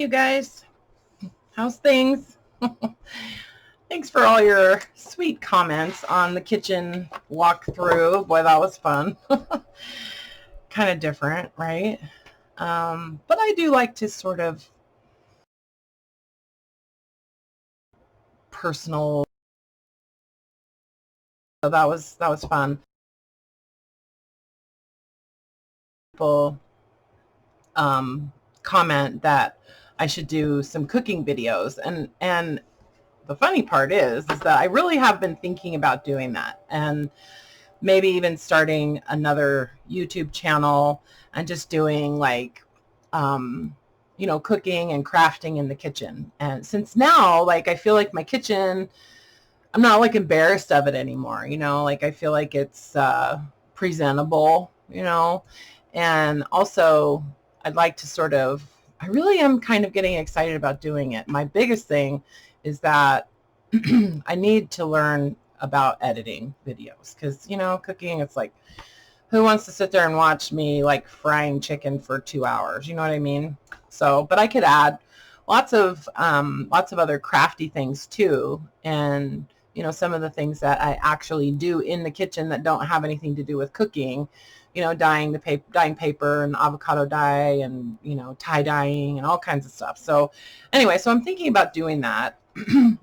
You guys, how's things? Thanks for all your sweet comments on the kitchen walkthrough. Boy, that was fun. Kind of different, right? But I do like to sort of personal. So that was fun. People comment that I should do some cooking videos, and the funny part is that I really have been thinking about doing that, and maybe even starting another YouTube channel and just doing like, cooking and crafting in the kitchen. And since now, like, I feel like my kitchen, I'm not like embarrassed of it anymore, like I feel like it's presentable, and also I'd like to sort of, I really am kind of getting excited about doing it. My biggest thing is that I need to learn about editing videos because, cooking, it's like, who wants to sit there and watch me like frying chicken for 2 hours? You know what I mean? So, but I could add lots of other crafty things too. And, some of the things that I actually do in the kitchen that don't have anything to do with cooking, dyeing paper and avocado dye and, tie dyeing and all kinds of stuff. So anyway, so I'm thinking about doing that.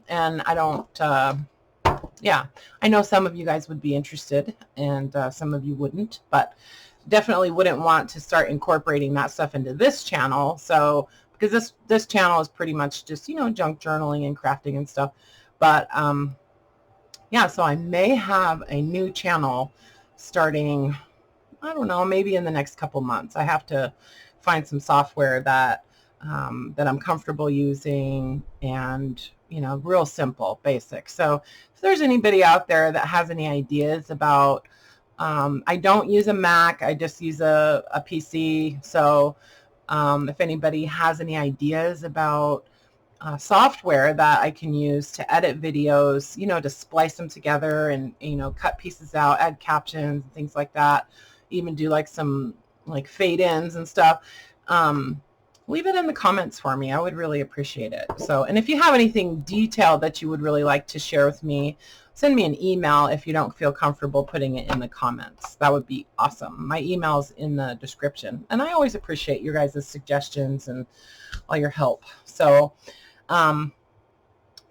And I don't, yeah, I know some of you guys would be interested and some of you wouldn't, but definitely wouldn't want to start incorporating that stuff into this channel. So, because this channel is pretty much just, junk journaling and crafting and stuff. But yeah, so I may have a new channel starting, I don't know, maybe in the next couple months. I have to find some software that I'm comfortable using, and real simple, basic. So if there's anybody out there that has any ideas about, I don't use a Mac, I just use a PC. So if anybody has any ideas about software that I can use to edit videos, to splice them together and, cut pieces out, add captions and things like that, even do like some like fade ins and stuff, leave it in the comments for me. I would really appreciate it. So, and if you have anything detailed that you would really like to share with me, send me an email if you don't feel comfortable putting it in the comments. That would be awesome. My email's in the description, and I always appreciate your guys' suggestions and all your help. So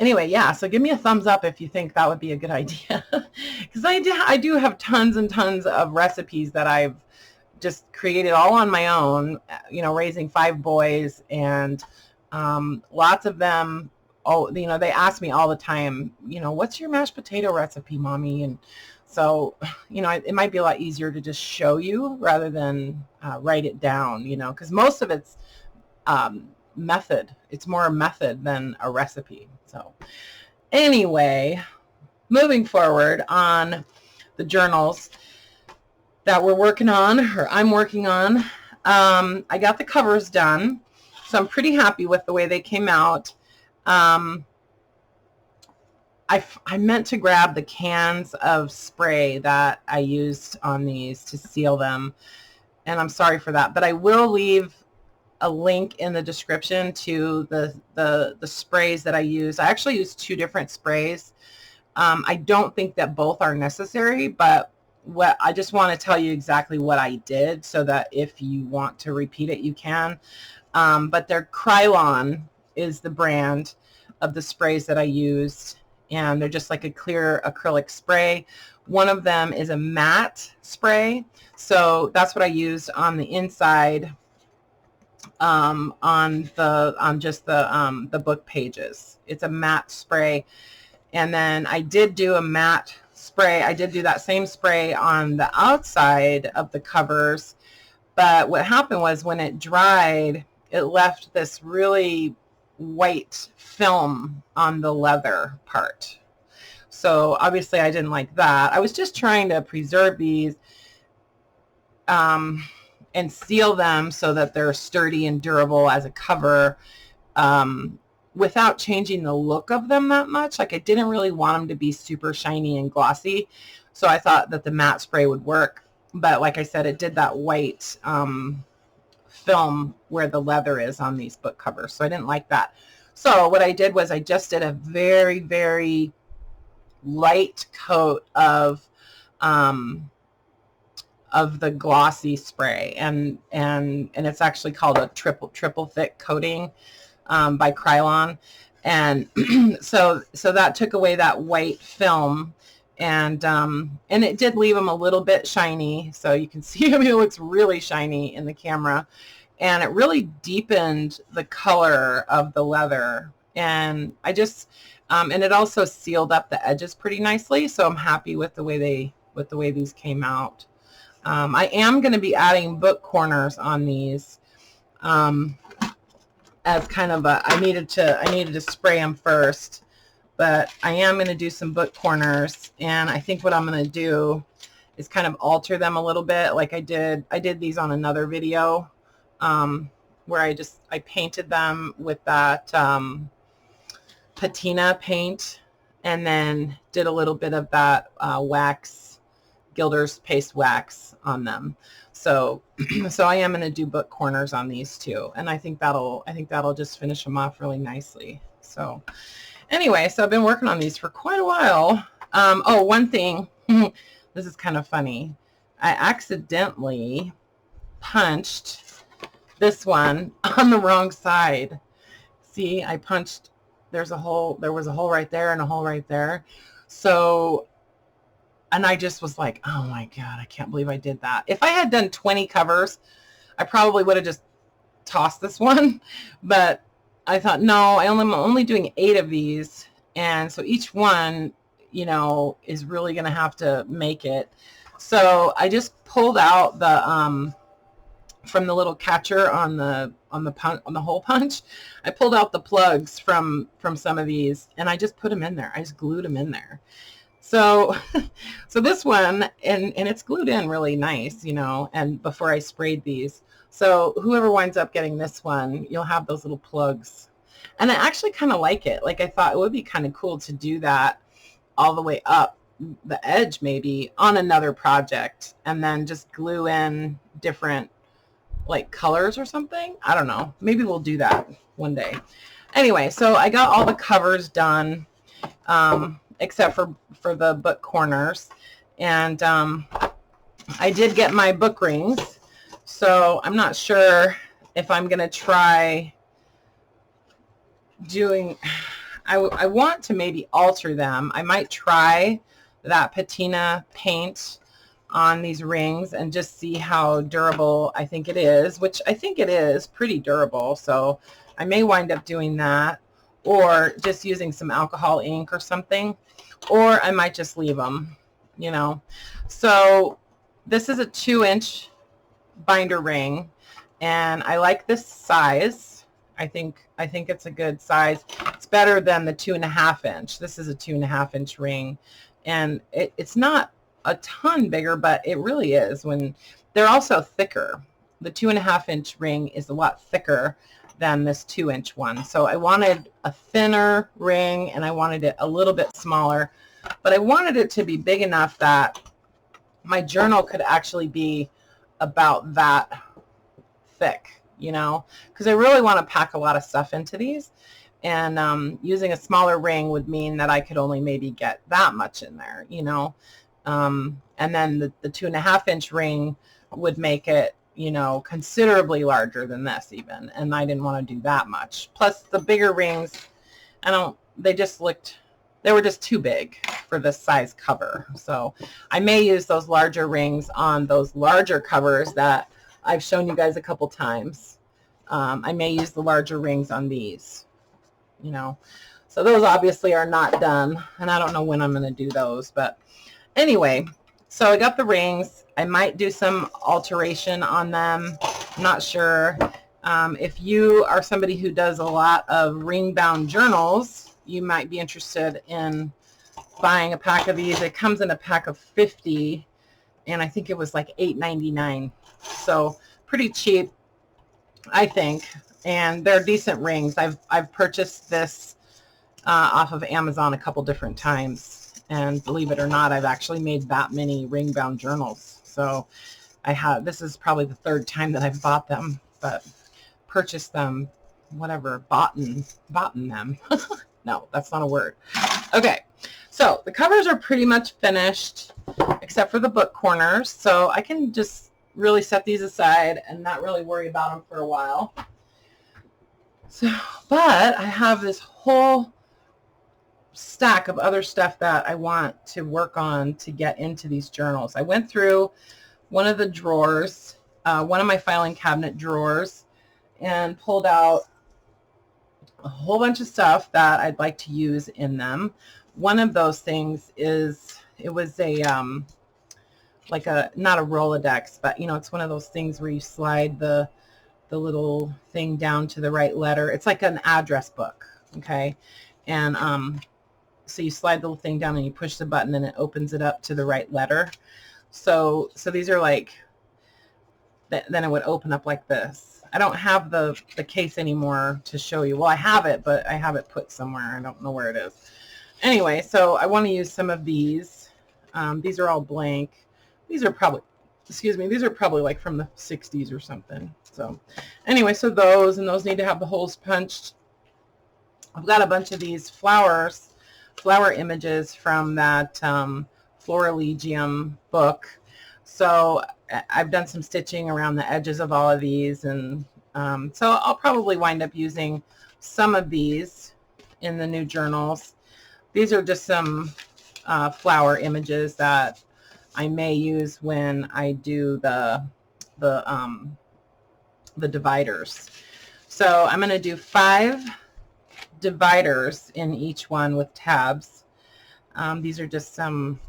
anyway, yeah, so give me a thumbs up if you think that would be a good idea, because I do have tons and tons of recipes that I've just created all on my own, raising 5 boys, and lots of them, they ask me all the time, what's your mashed potato recipe, Mommy? And so, it might be a lot easier to just show you rather than write it down, because most of it's method. It's more a method than a recipe. So anyway, moving forward on the journals that we're working on, or I'm working on, I got the covers done, so I'm pretty happy with the way they came out. I meant to grab the cans of spray that I used on these to seal them, and I'm sorry for that, but I will leave a link in the description to the sprays that I use. I actually use 2 different sprays. I don't think that both are necessary, but what I just want to tell you exactly what I did so that if you want to repeat it, you can. But their Krylon is the brand of the sprays that I used, and they're just like a clear acrylic spray. One of them is a matte spray, so that's what I used on the inside, on just the book pages. It's a matte spray. And then I did do a matte spray. I did do that same spray on the outside of the covers, but what happened was when it dried, it left this really white film on the leather part. So obviously I didn't like that. I was just trying to preserve these and seal them so that they're sturdy and durable as a cover, without changing the look of them that much. Like, I didn't really want them to be super shiny and glossy, so I thought that the matte spray would work. But like I said, it did that white film where the leather is on these book covers. So I didn't like that. So what I did was I just did a very, very light coat of the glossy spray, and it's actually called a triple thick coating by Krylon. And so that took away that white film, and it did leave them a little bit shiny. So you can see, I mean, it looks really shiny in the camera, and it really deepened the color of the leather. And I just and it also sealed up the edges pretty nicely. So I'm happy with the way these came out. I am going to be adding book corners on these as kind of a, I needed to spray them first, but I am going to do some book corners, and I think what I'm going to do is kind of alter them a little bit. Like I did these on another video where I painted them with that patina paint, and then did a little bit of that wax, Gilder's paste wax on them. So I am going to do book corners on these too, and I think that'll just finish them off really nicely. So anyway, so I've been working on these for quite a while. Oh, one thing, this is kind of funny. I accidentally punched this one on the wrong side. See, I punched, there was a hole right there and a hole right there. So, and I just was like, oh my God, I can't believe I did that. If I had done 20 covers, I probably would have just tossed this one. But I thought, no, I'm only doing 8 of these. And so each one, you know, is really going to have to make it. So I just pulled out the, from the little catcher on the hole punch, I pulled out the plugs from some of these, and I just put them in there. I just glued them in there. So this one, and it's glued in really nice, you know, and before I sprayed these. So whoever winds up getting this one, you'll have those little plugs. And I actually kind of like it. Like, I thought it would be kind of cool to do that all the way up the edge maybe on another project, and then just glue in different like colors or something. I don't know. Maybe we'll do that one day. Anyway, so I got all the covers done, except for the book corners. And I did get my book rings. So I'm not sure if I'm going to try doing, I want to maybe alter them. I might try that patina paint on these rings and just see how durable I think it is, which I think it is pretty durable. So I may wind up doing that, or just using some alcohol ink or something, or I might just leave them, you know. So this is a 2-inch binder ring, and I like this size. I think it's a good size. It's better than the 2.5 inch. This is a 2.5 inch ring, and it's not a ton bigger, but it really is. When they're also thicker, the 2.5 inch ring is a lot thicker than this 2-inch one. So I wanted a thinner ring, and I wanted it a little bit smaller, but I wanted it to be big enough that my journal could actually be about that thick, you know, because I really want to pack a lot of stuff into these, and using a smaller ring would mean that I could only maybe get that much in there, you know. And then the 2.5 inch ring would make it, you know, considerably larger than this even, and I didn't want to do that much. Plus the bigger rings, they were just too big for this size cover. So I may use those larger rings on those larger covers that I've shown you guys a couple times. I may use the larger rings on these, you know. So those obviously are not done, and I don't know when I'm going to do those, but anyway, so I got the rings. I might do some alteration on them. I'm not sure. If you are somebody who does a lot of ring-bound journals, you might be interested in buying a pack of these. It comes in a pack of 50, and I think it was like $8.99. So pretty cheap, I think. And they're decent rings. I've purchased this off of Amazon a couple different times. And believe it or not, I've actually made that many ring-bound journals. So this is probably the 3rd time that I've bought them. but purchased them, whatever, bought them. No, that's not a word. Okay, so the covers are pretty much finished, except for the book corners. So I can just really set these aside and not really worry about them for a while. So, but I have this whole stack of other stuff that I want to work on to get into these journals. I went through one of the drawers, one of my filing cabinet drawers, and pulled out a whole bunch of stuff that I'd like to use in them. One of those things is, it was a like a, not a Rolodex, but you know, it's one of those things where you slide the little thing down to the right letter. It's like an address book, okay? And so you slide the little thing down and you push the button and it opens it up to the right letter. So these are like, then it would open up like this. I don't have the case anymore to show you. Well, I have it, but I have it put somewhere. I don't know where it is. Anyway, so I want to use some of these. These are all blank. These are probably, excuse me, these are probably like from the 60s or something. So anyway, so those, and those need to have the holes punched. I've got a bunch of these flower images from that Florilegium book. So I've done some stitching around the edges of all of these, and so I'll probably wind up using some of these in the new journals. These are just some flower images that I may use when I do the dividers. So I'm going to do 5 dividers in each one with tabs. These are just some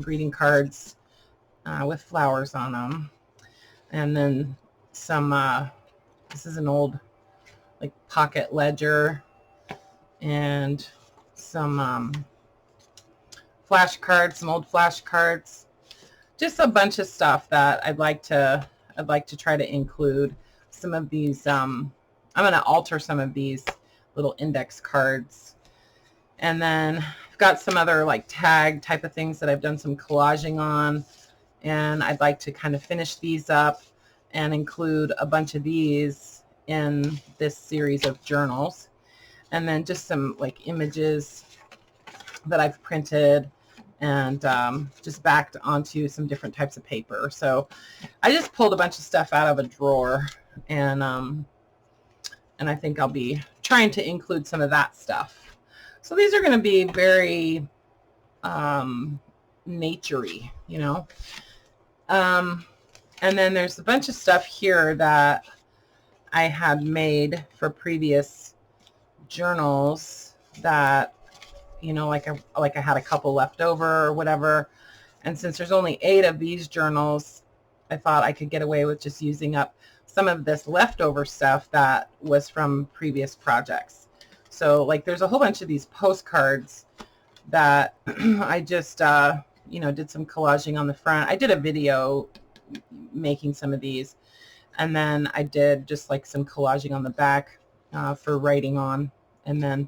greeting cards with flowers on them, and then some this is an old like pocket ledger, and some flashcards, some old flashcards, just a bunch of stuff that I'd like to try to include. Some of these I'm going to alter some of these little index cards, and then I've got some other like tag type of things that I've done some collaging on, and I'd like to kind of finish these up and include a bunch of these in this series of journals. And then just some like images that I've printed and just backed onto some different types of paper. So I just pulled a bunch of stuff out of a drawer, and I think I'll be trying to include some of that stuff. So these are going to be very naturey, you know. And then there's a bunch of stuff here that I had made for previous journals that, you know, like I had a couple left over or whatever. And since there's only 8 of these journals, I thought I could get away with just using up some of this leftover stuff that was from previous projects. So like there's a whole bunch of these postcards that I just, you know, did some collaging on the front. I did a video making some of these, and then I did just like some collaging on the back for writing on, and then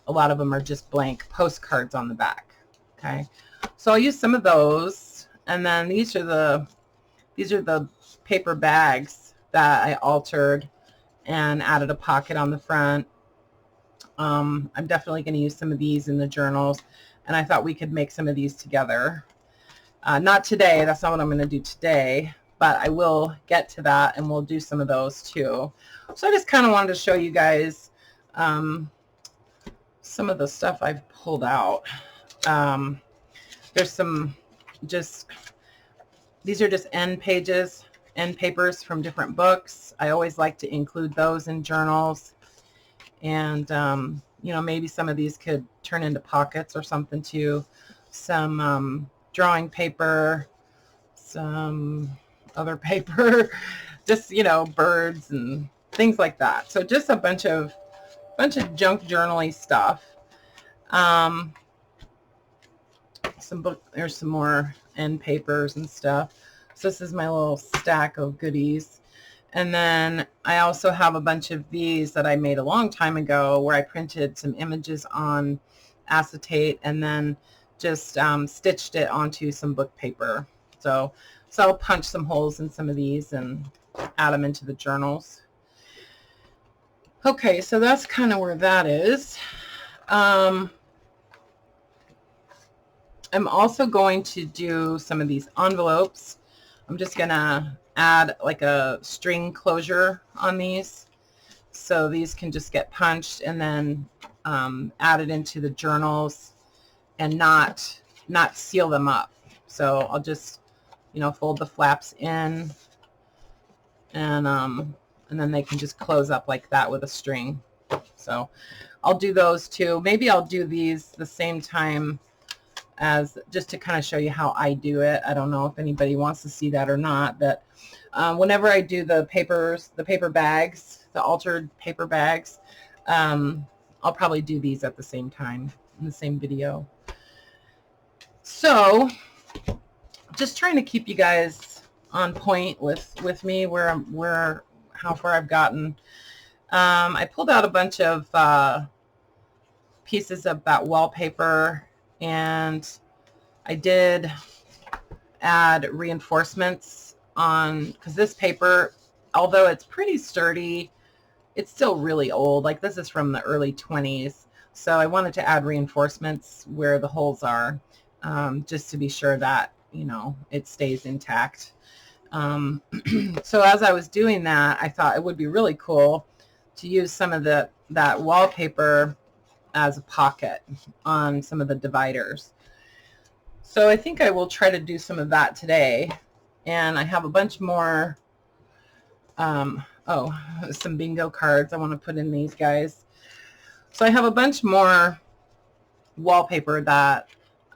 a lot of them are just blank postcards on the back. Okay, so I'll use some of those, and then these are the paper bags that I altered and added a pocket on the front. I'm definitely going to use some of these in the journals, and I thought we could make some of these together. Not today, that's not what I'm going to do today, but I will get to that, and we'll do some of those too. So I just kind of wanted to show you guys some of the stuff I've pulled out. There's some these are just end papers from different books. I always like to include those in journals, and you know, maybe some of these could turn into pockets or something too. Some drawing paper, some other paper, just, you know, birds and things like that. So just a bunch of junk journal-y stuff. There's some more end papers and stuff. So this is my little stack of goodies. And then I also have a bunch of these that I made a long time ago where I printed some images on acetate and then just stitched it onto some book paper. So I'll punch some holes in some of these and add them into the journals. Okay, so that's kind of where that is. I'm also going to do some of these envelopes. I'm just gonna add like a string closure on these, so these can just get punched and then added into the journals and not seal them up. So I'll just, you know, fold the flaps in, and then they can just close up like that with a string. So I'll do those too. Maybe I'll do these the same time as, just to kind of show you how I do it. I don't know if anybody wants to see that or not, but whenever I do the papers, the paper bags, the altered paper bags, I'll probably do these at the same time in the same video. So just trying to keep you guys on point with me, how far I've gotten. I pulled out a bunch of pieces of that wallpaper, and I did add reinforcements on, because this paper, although it's pretty sturdy, it's still really old. Like, this is from the early 20s. So I wanted to add reinforcements where the holes are, just to be sure that, you know, it stays intact. So as I was doing that, I thought it would be really cool to use some of that wallpaper as a pocket on some of the dividers. So I think I will try to do some of that today. And I have a bunch more, some bingo cards I want to put in these guys. So I have a bunch more wallpaper that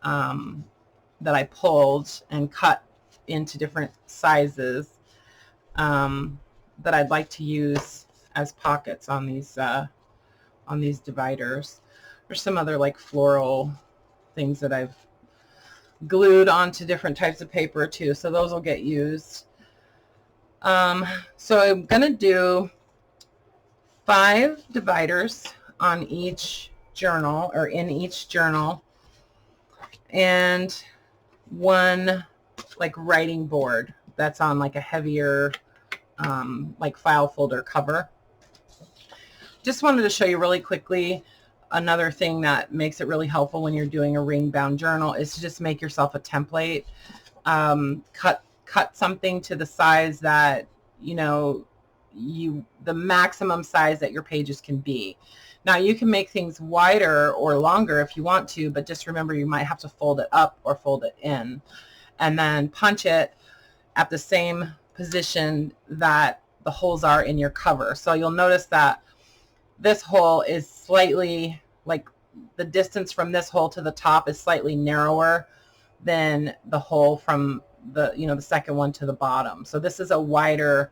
that I pulled and cut into different sizes, that I'd like to use as pockets on these dividers. There's some other like floral things that I've glued onto different types of paper too, so those will get used. So I'm gonna do 5 dividers on each journal, or in each journal, and 1 like writing board that's on like a heavier like file folder cover. Just wanted to show you really quickly, another thing that makes it really helpful when you're doing a ring bound journal is to just make yourself a template. Cut something to the size that, you know, the maximum size that your pages can be. Now you can make things wider or longer if you want to, but just remember you might have to fold it up or fold it in, and then punch it at the same position that the holes are in your cover. So you'll notice that this hole is slightly, like, the distance from this hole to the top is slightly narrower than the hole from the, you know, the second one to the bottom. So this is a wider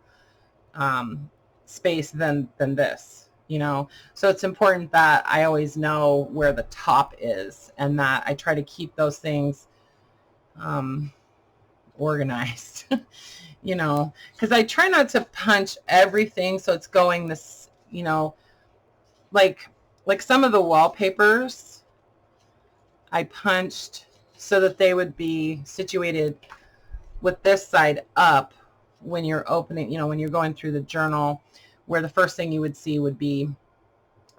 space than this, you know. So it's important that I always know where the top is, and that I try to keep those things organized, you know, because I try not to punch everything so it's going this, you know, like some of the wallpapers I punched so that they would be situated with this side up when you're opening, you know, when you're going through the journal, where the first thing you would see would be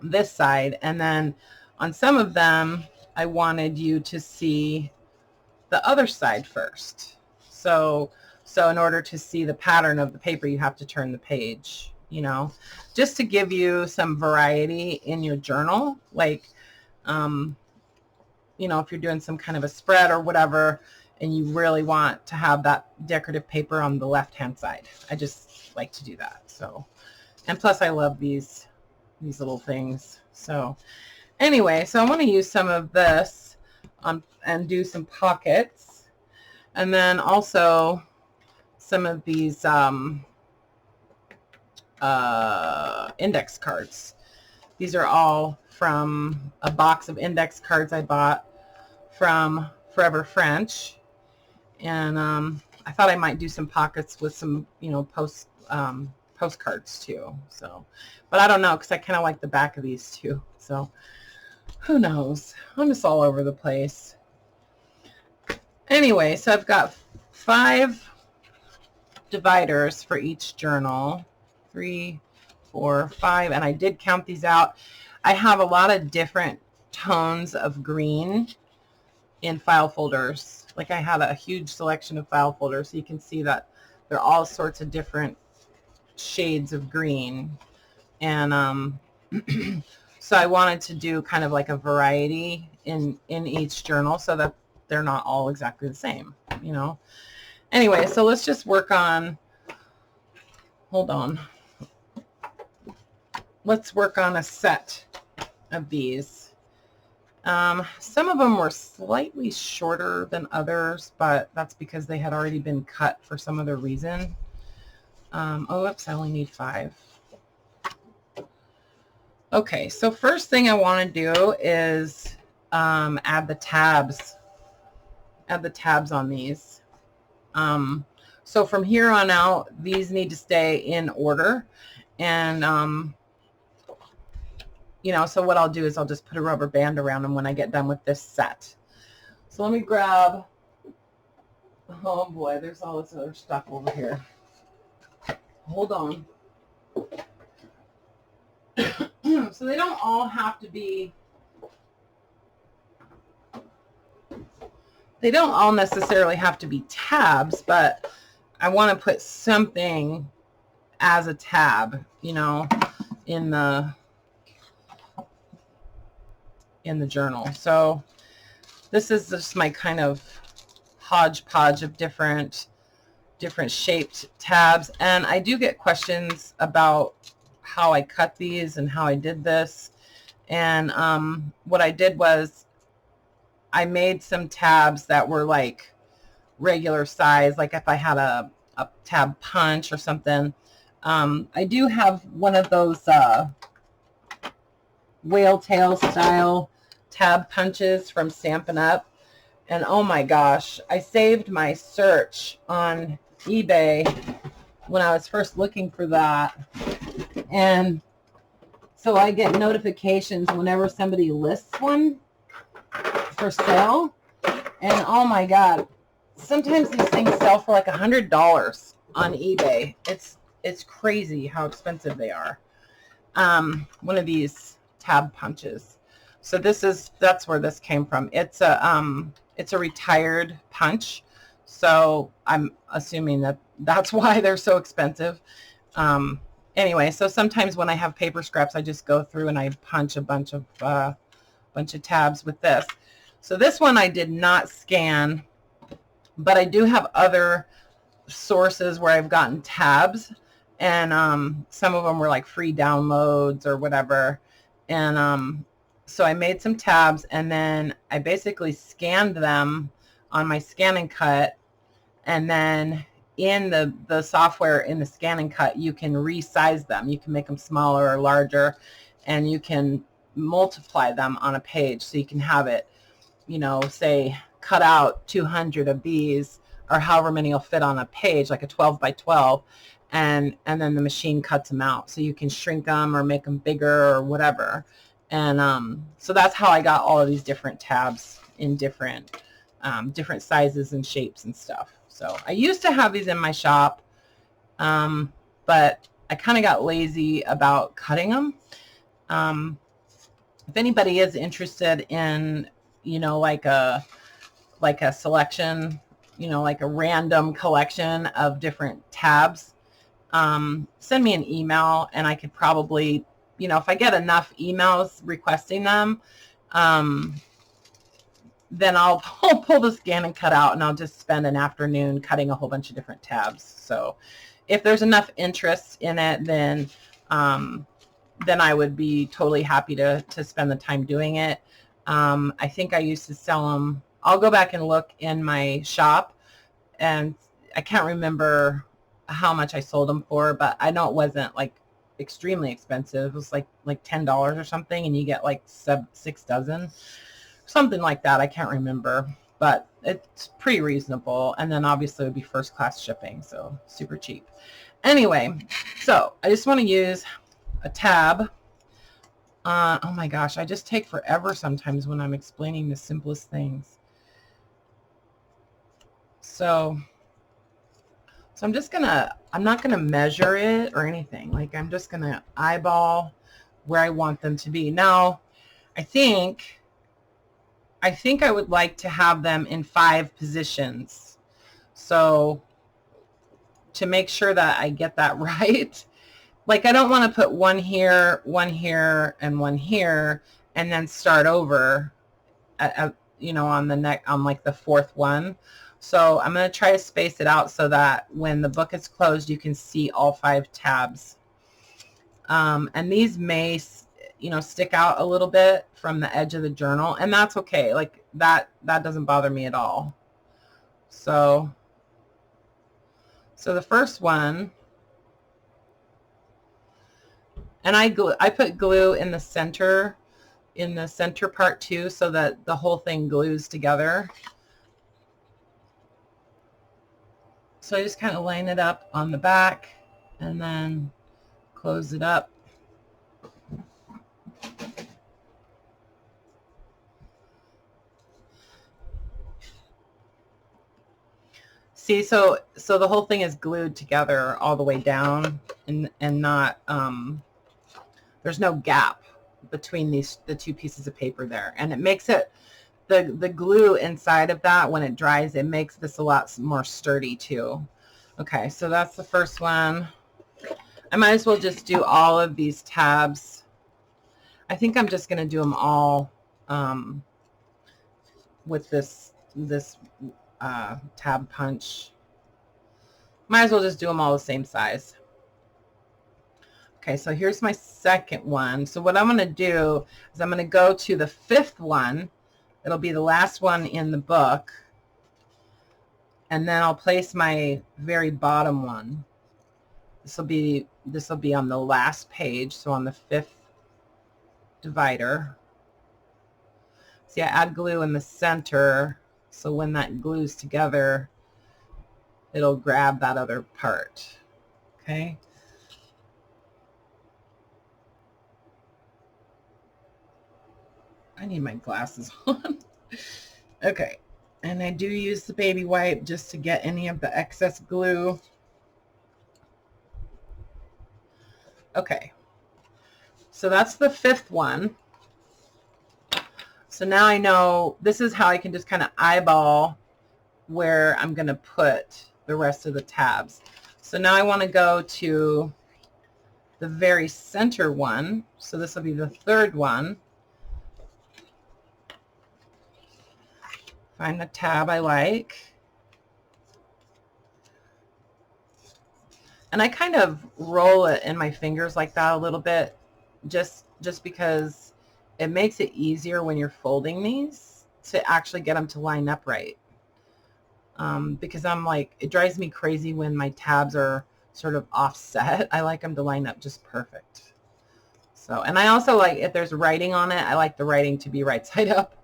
this side. And then on some of them, I wanted you to see the other side first. So in order to see the pattern of the paper, you have to turn the page, you know, just to give you some variety in your journal. Like, you know, if you're doing some kind of a spread or whatever, and you really want to have that decorative paper on the left-hand side. I just like to do that. So, and plus I love these little things. So anyway, so I want to use some of this and do some pockets, and then also some of these index cards. These are all from a box of index cards I bought from Forever French, and I thought I might do some pockets with some, you know, postcards too. So, but I don't know, because I kind of like the back of these too. So who knows? I'm just all over the place. Anyway, so I've got 5 dividers for each journal. 3, 4, 5, and I did count these out. I have a lot of different tones of green in file folders. Like I have a huge selection of file folders, so you can see that they're all sorts of different shades of green. And so I wanted to do kind of like a variety in each journal so that they're not all exactly the same, you know. Anyway, so let's just work on, hold on. Let's work on a set of these. Some of them were slightly shorter than others, but that's because they had already been cut for some other reason. Oh, oops, I only need 5. Okay, so first thing I want to do is add the tabs. Add the tabs on these. So from here on out, these need to stay in order. And, you know, so what I'll do is I'll just put a rubber band around them when I get done with this set. So let me grab, oh boy, there's all this other stuff over here. Hold on. So they don't all have to be, they don't all necessarily have to be tabs, but I want to put something as a tab, you know, in the journal. So this is just my kind of hodgepodge of different shaped tabs, and I do get questions about how I cut these and how I did this. And what I did was I made some tabs that were like regular size, like if I had a tab punch or something. I do have one of those whale tail style tab punches from Stampin' Up, and oh my gosh, I saved my search on eBay when I was first looking for that, and so I get notifications whenever somebody lists one for sale, and oh my god, sometimes these things sell for like $100 on eBay. It's crazy how expensive they are. One of these tab punches. So that's where this came from. It's a retired punch, so I'm assuming that that's why they're so expensive. Anyway, so sometimes when I have paper scraps, I just go through and I punch a bunch of tabs with this. So this one I did not scan, but I do have other sources where I've gotten tabs, and some of them were like free downloads or whatever. And so I made some tabs, and then I basically scanned them on my Scan and Cut, and then in the software in the Scan and Cut, you can resize them. You can make them smaller or larger, and you can multiply them on a page. So you can have it, you know, say cut out 200 of these, or however many will fit on a page, like a 12 by 12, and then the machine cuts them out. So you can shrink them or make them bigger or whatever. And so that's how I got all of these different tabs in different sizes and shapes and stuff. So I used to have these in my shop, but I kind of got lazy about cutting them. If anybody is interested in, you know, like a selection, you know, like a random collection of different tabs, send me an email, and I could probably, you know, if I get enough emails requesting them, then I'll pull the Scan and Cut out, and I'll just spend an afternoon cutting a whole bunch of different tabs. So if there's enough interest in it, then I would be totally happy to spend the time doing it. I think I used to sell them. I'll go back and look in my shop, and I can't remember how much I sold them for, but I know it wasn't like extremely expensive. It was like $10 or something, and you get like 6 dozen, something like that. I can't remember, but it's pretty reasonable. And then obviously it would be first class shipping, so super cheap. Anyway, so I just want to use a tab. Oh my gosh, I just take forever sometimes when I'm explaining the simplest things. So So I'm not gonna measure it or anything. Like I'm just gonna eyeball where I want them to be. Now, I think I would like to have them in 5 positions. So to make sure that I get that right, like I don't want to put one here, and one here, and then start over you know, on the neck, on like the 4th one. So I'm going to try to space it out so that when the book is closed, you can see all 5 tabs. And these may, you know, stick out a little bit from the edge of the journal, and that's okay. Like that doesn't bother me at all. So the first one, and I put glue in the center part too, so that the whole thing glues together. So I just kind of line it up on the back and then close it up. See, so the whole thing is glued together all the way down, and not there's no gap between the 2 pieces of paper there, and it makes it, the glue inside of that, when it dries, it makes this a lot more sturdy too. Okay, so that's the first one. I might as well just do all of these tabs. I think I'm just going to do them all with this tab punch. Might as well just do them all the same size. Okay, so here's my second one. So what I'm going to do is I'm going to go to the 5th one. It'll be the last one in the book. And then I'll place my very bottom one. This will be on the last page, so on the 5th divider. See, I add glue in the center, so when that glues together, it'll grab that other part. Okay. I need my glasses on. Okay. And I do use the baby wipe just to get any of the excess glue. Okay. So that's the 5th one. So now I know, this is how I can just kind of eyeball where I'm going to put the rest of the tabs. So now I want to go to the very center one. So this will be the 3rd one. Find the tab I like. And I kind of roll it in my fingers like that a little bit, just because it makes it easier when you're folding these to actually get them to line up right. Because I'm like, it drives me crazy when my tabs are sort of offset. I like them to line up just perfect. So, and I also like, if there's writing on it, I like the writing to be right side up.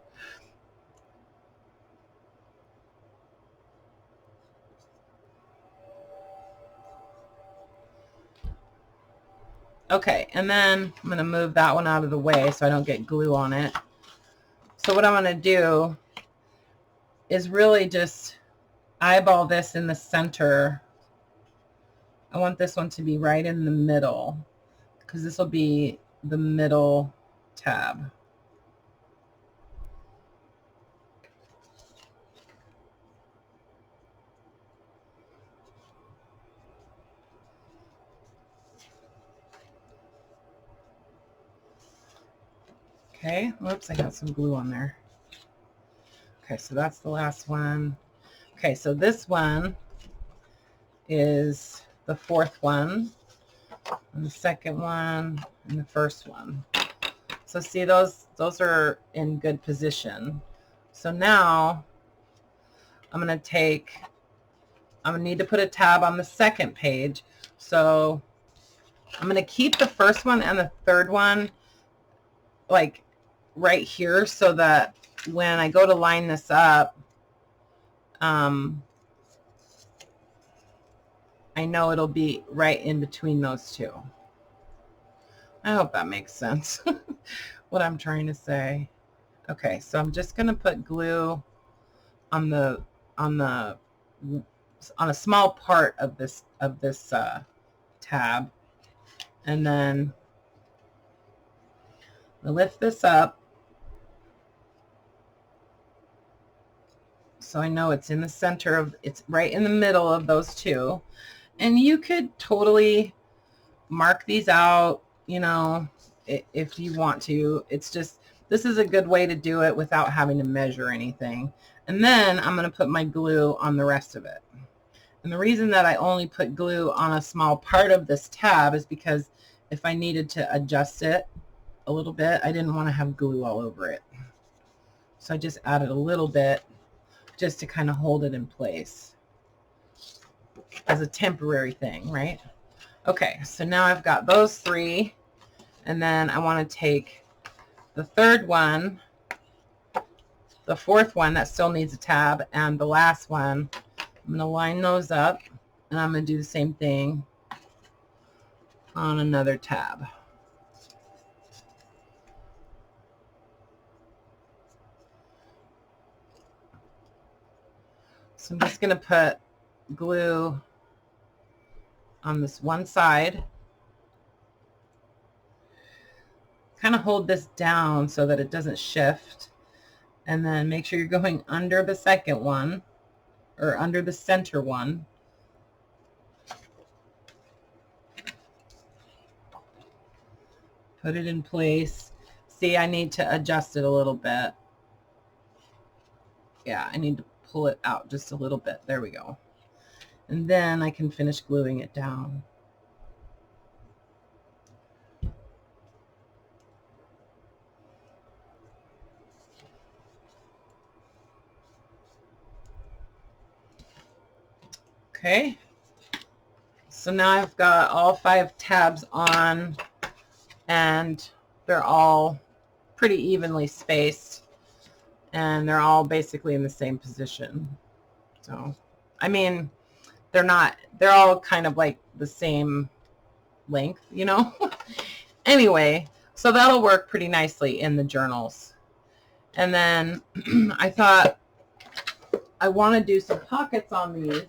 Okay, and then I'm going to move that one out of the way so I don't get glue on it. So what I'm going to do is really just eyeball this in the center. I want this one to be right in the middle, because this will be the middle tab. Okay, whoops, I got some glue on there. Okay, so that's the last one. Okay, so this one is the 4th one, and the 2nd one, and the 1st one. So see, those are in good position. So now I'm going to need to put a tab on the 2nd page. So I'm going to keep the 1st one and the 3rd one like right here, so that when I go to line this up, I know it'll be right in between those 2. I hope that makes sense, what I'm trying to say. Okay, so I'm just going to put glue on the on a small part of this tab, and then I lift this up so I know it's in the center of, it's right in the middle of those two. And you could totally mark these out, you know, if you want to. It's just, this is a good way to do it without having to measure anything. And then I'm going to put my glue on the rest of it. And the reason that I only put glue on a small part of this tab is because if I needed to adjust it a little bit, I didn't want to have glue all over it. So I just added a little bit just to kind of hold it in place as a temporary thing, right? Okay, so now I've got those three, and then I want to take the third one, the fourth one that still needs a tab, and the last one. I'm going to line those up, and I'm going to do the same thing on another tab. So I'm just going to put glue on this one side. Kind of hold this down so that it doesn't shift. And then make sure you're going under the second one, or under the center one. Put it in place. See, I need to adjust it a little bit. Yeah, I need to pull it out just a little bit. There we go. And then I can finish gluing it down. Okay. So now I've got all 5 tabs on, and they're all pretty evenly spaced, and they're all basically in the same position. So, I mean, they're all kind of like the same length, you know. Anyway, so that'll work pretty nicely in the journals. And then I thought I want to do some pockets on these.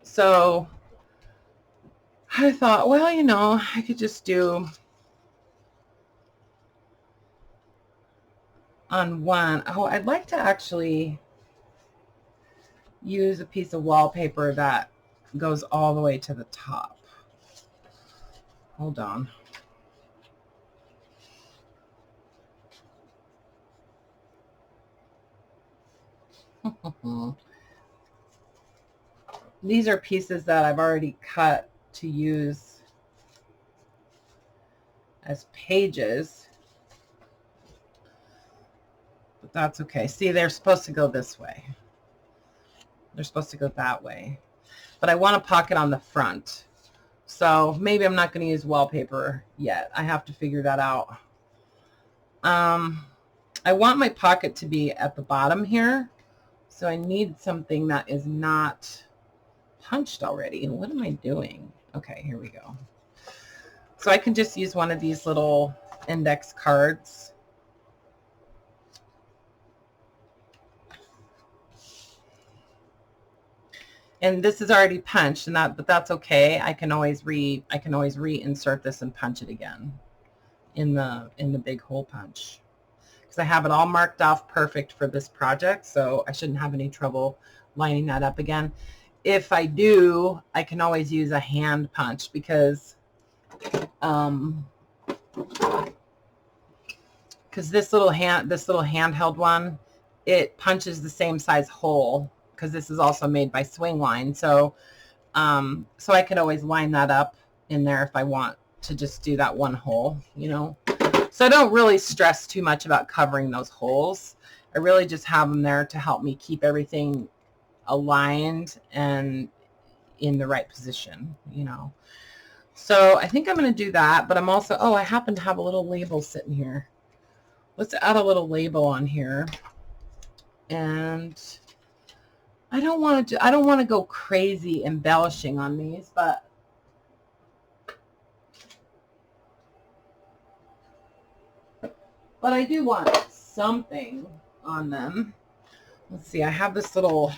So I thought, well, you know, I could just do on one. Oh, I'd like to actually use a piece of wallpaper that goes all the way to the top. Hold on. These are pieces that I've already cut to use as pages, but that's okay. See, they're supposed to go this way. They're supposed to go that way, but I want a pocket on the front. So maybe I'm not going to use wallpaper yet. I have to figure that out. I want my pocket to be at the bottom here, so I need something that is not punched already. And what am I doing? Okay, here we go. So I can just use one of these little index cards. And this is already punched, and but that's okay. I can always reinsert this and punch it again in the big hole punch, because I have it all marked off perfect for this project, so I shouldn't have any trouble lining that up again. If I do, I can always use a hand punch, because this little handheld one, it punches the same size hole, because this is also made by Swingline. So so I could always line that up in there if I want to just do that one hole, you know. So I don't really stress too much about covering those holes. I really just have them there to help me keep everything aligned and in the right position, you know. So I think I'm going to do that, but I'm also, oh, I happen to have a little label sitting here. Let's add a little label on here. And I don't want to go crazy embellishing on these, but I do want something on them. Let's see, I have this little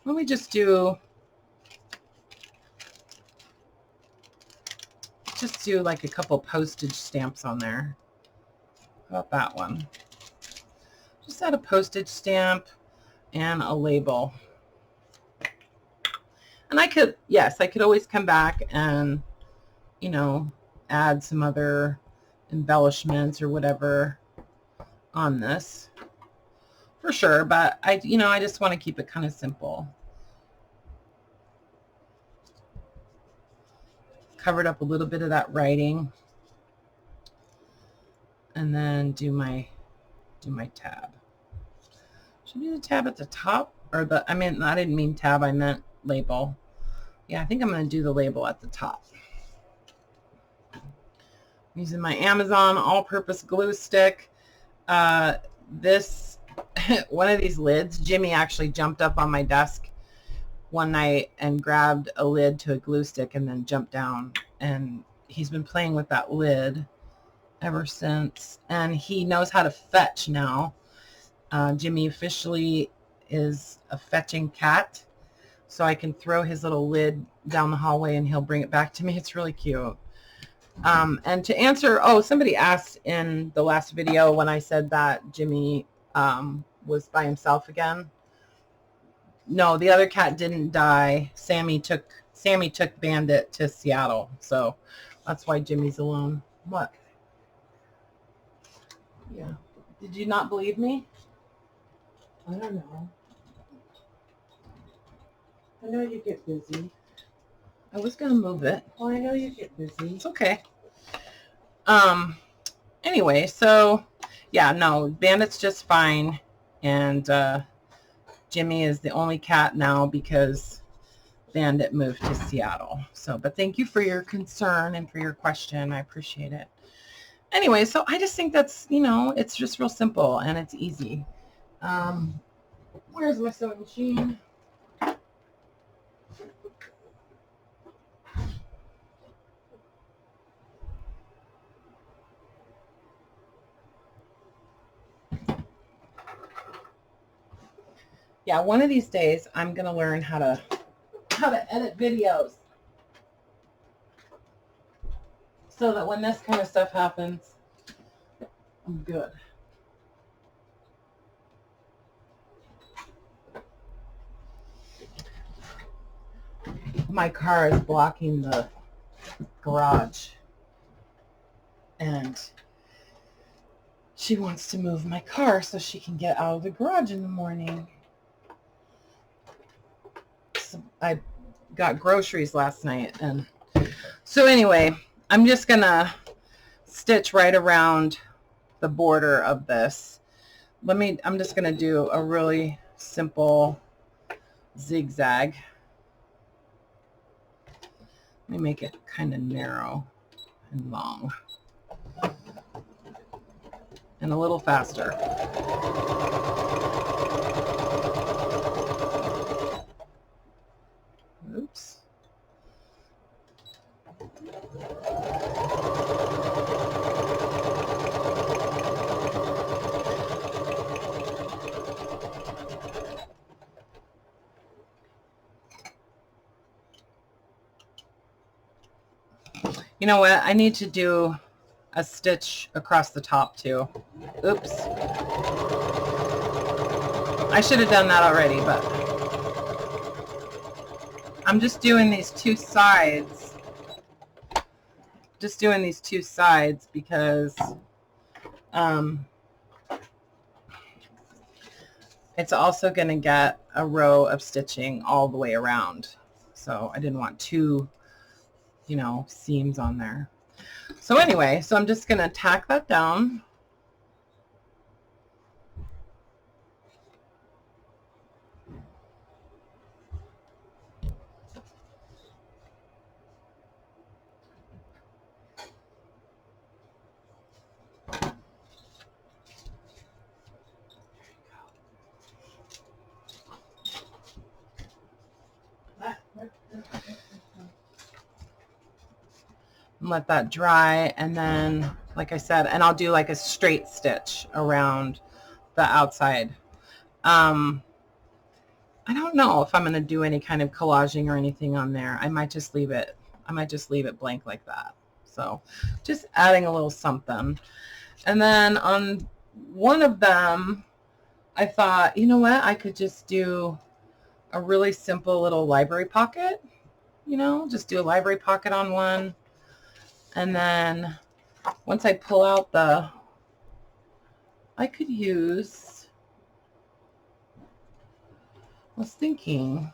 Let me just do like a couple postage stamps on there. How about that one? Just add a postage stamp and a label. And I could, yes, I could always come back and, you know, add some other embellishments or whatever on this for sure. But I just want to keep it kind of simple. Covered up a little bit of that writing. And then do my tab. Should I do the tab at the top? Or I didn't mean tab, I meant label. Yeah, I think I'm going to do the label at the top. I'm using my Amazon all-purpose glue stick. This, one of these lids, Jimmy actually jumped up on my desk one night and grabbed a lid to a glue stick and then jumped down. And he's been playing with that lid ever since. And he knows how to fetch now. Jimmy officially is a fetching cat. So I can throw his little lid down the hallway and he'll bring it back to me. It's really cute. And to answer, somebody asked in the last video when I said that Jimmy was by himself again. No, the other cat didn't die. Sammy took Bandit to Seattle. So that's why Jimmy's alone. What? Yeah. Did you not believe me? I don't know. I know you get busy. I was going to move it. Well, I know you get busy. It's okay. Anyway, so, yeah, no, Bandit's just fine. And Jimmy is the only cat now because Bandit moved to Seattle. So, but thank you for your concern and for your question. I appreciate it. Anyway, so I just think that's, it's just real simple and it's easy. Where's my sewing machine? Yeah, one of these days I'm going to learn how to edit videos so that when this kind of stuff happens, I'm good. My car is blocking the garage and she wants to move my car so she can get out of the garage in the morning. So I got groceries last night, and so anyway, I'm just gonna stitch right around the border of this. I'm just gonna do a really simple zigzag. Let me make it kind of narrow and long and a little faster. Oops. You know what? I need to do a stitch across the top too. Oops. I should have done that already, but I'm just doing these two sides. Just doing these two sides because it's also going to get a row of stitching all the way around. So I didn't want two, seams on there. So anyway, so I'm just going to tack that down. Let that dry, and then, like I said, and I'll do like a straight stitch around the outside. I don't know if I'm going to do any kind of collaging or anything on there. I might just leave it. I might just leave it blank like that. So just adding a little something. And then on one of them, I thought, you know what? I could just do a really simple little library pocket. You know, just do a library pocket on one. And then once I pull out the, I could use, I was thinking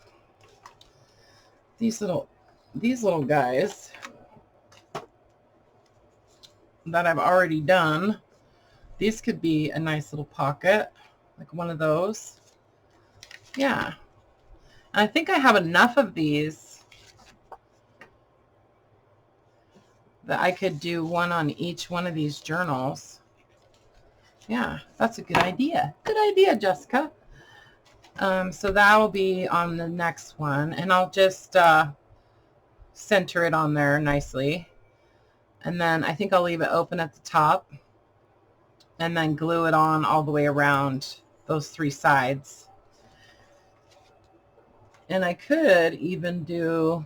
these little guys that I've already done. These could be a nice little pocket, like one of those. Yeah. And I think I have enough of these that I could do one on each one of these journals. Yeah, that's a good idea. Good idea, Jessica. So that will be on the next one, and I'll just center it on there nicely. And then I think I'll leave it open at the top and then glue it on all the way around those three sides. And I could even do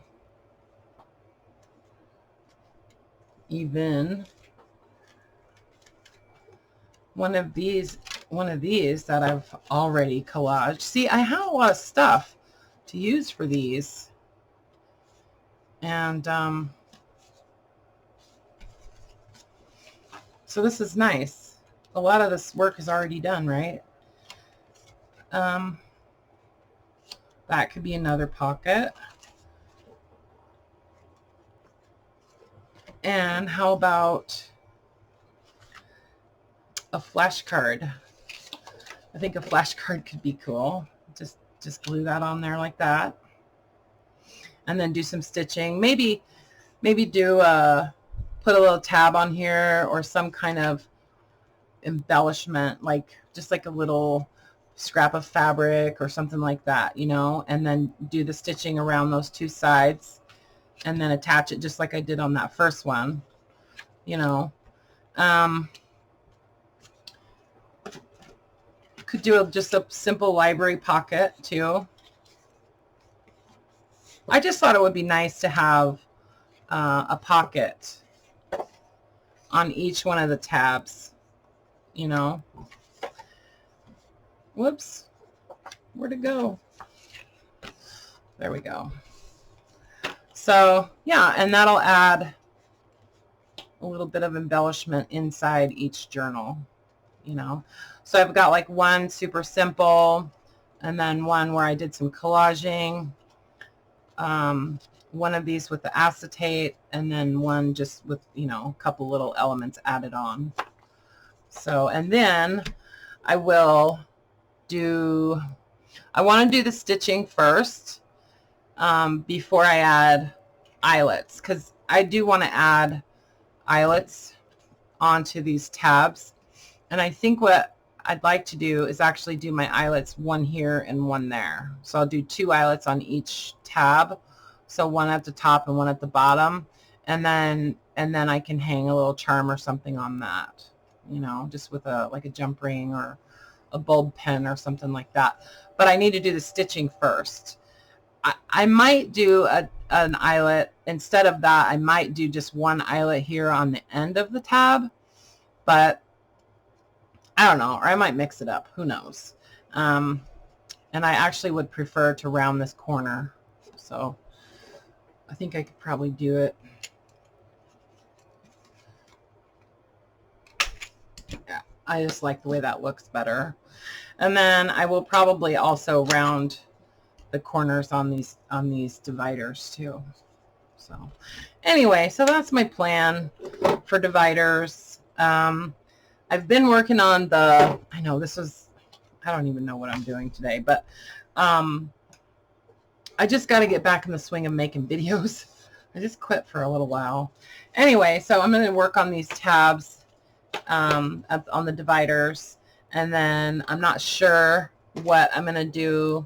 one of these that I've already collaged. See, I have a lot of stuff to use for these. And so this is nice. A lot of this work is already done, right? That could be another pocket. And how about a flashcard? I think a flashcard could be cool. Just glue that on there like that. And then do some stitching. Maybe do put a little tab on here or some kind of embellishment, like just like a little scrap of fabric or something like that, you know, and then do the stitching around those two sides and then attach it just like I did on that first one, you know. Could do just a simple library pocket too. I just thought it would be nice to have a pocket on each one of the tabs, you know. Whoops, where'd it go? There we go. So yeah, and that'll add a little bit of embellishment inside each journal, you know. So I've got like one super simple, and then one where I did some collaging, one of these with the acetate, and then one just with, you know, a couple little elements added on. So, and then I will do, I want to do the stitching first before I add eyelets, because I do want to add eyelets onto these tabs. And I think what I'd like to do is actually do my eyelets, one here and one there. So I'll do two eyelets on each tab. So one at the top and one at the bottom. And then I can hang a little charm or something on that, you know, just with a, like a jump ring or a bulb pen or something like that. But I need to do the stitching first. I might do an eyelet. Instead of that, I might do just one eyelet here on the end of the tab. But I don't know, or I might mix it up. Who knows? And I actually would prefer to round this corner. So I think I could probably do it. Yeah, I just like the way that looks better. And then I will probably also round the corners on these dividers too. So anyway, so that's my plan for dividers. I've been working on the, I know this was, I don't even know what I'm doing today, but I just got to get back in the swing of making videos. I just quit for a little while. Anyway, so I'm going to work on these tabs on the dividers, and then I'm not sure what I'm going to do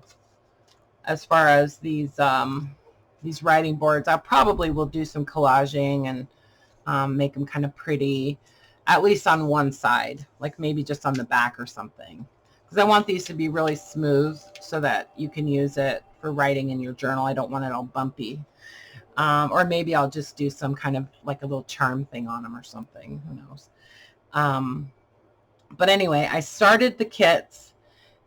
as far as these writing boards. I probably will do some collaging and make them kind of pretty, at least on one side, like maybe just on the back or something. because I want these to be really smooth so that you can use it for writing in your journal. I don't want it all bumpy. Or maybe I'll just do some kind of like a little charm thing on them or something. Who knows? But anyway, I started the kits.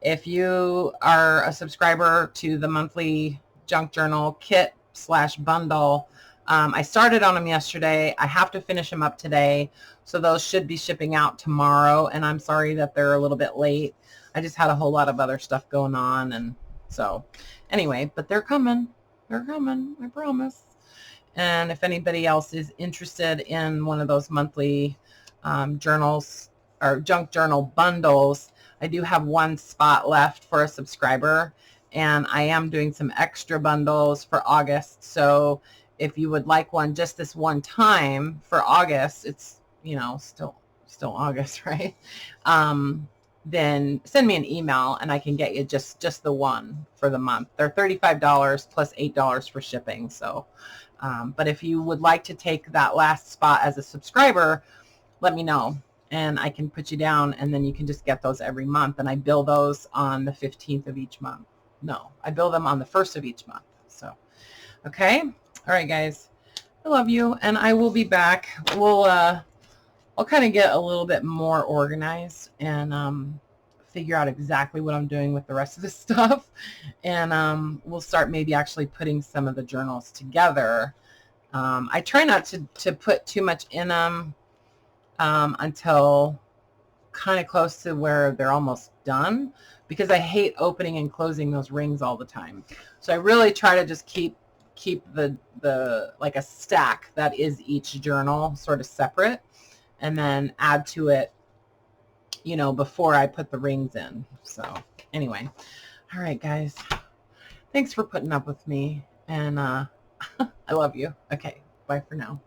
If you are a subscriber to the monthly junk journal kit / bundle, I started on them yesterday. I have to finish them up today. So those should be shipping out tomorrow. And I'm sorry that they're a little bit late. I just had a whole lot of other stuff going on. And so anyway, but they're coming. They're coming, I promise. And if anybody else is interested in one of those monthly journals or junk journal bundles, I do have one spot left for a subscriber, and I am doing some extra bundles for August. So if you would like one just this one time for August, it's, you know, still August, right? Then send me an email and I can get you just the one for the month. They're $35 plus $8 for shipping. So, but if you would like to take that last spot as a subscriber, let me know and I can put you down, and then you can just get those every month. And I bill those on the 15th of each month. No, I bill them on the 1st of each month. So, okay. All right, guys, I love you, and I will be back. I'll kind of get a little bit more organized and figure out exactly what I'm doing with the rest of this stuff. And we'll start maybe actually putting some of the journals together. I try not to put too much in them until kind of close to where they're almost done, because I hate opening and closing those rings all the time. So I really try to just keep the like a stack that is each journal sort of separate, and then add to it, you know, before I put the rings in. So anyway, all right, guys, thanks for putting up with me, and I love you. Okay, bye for now.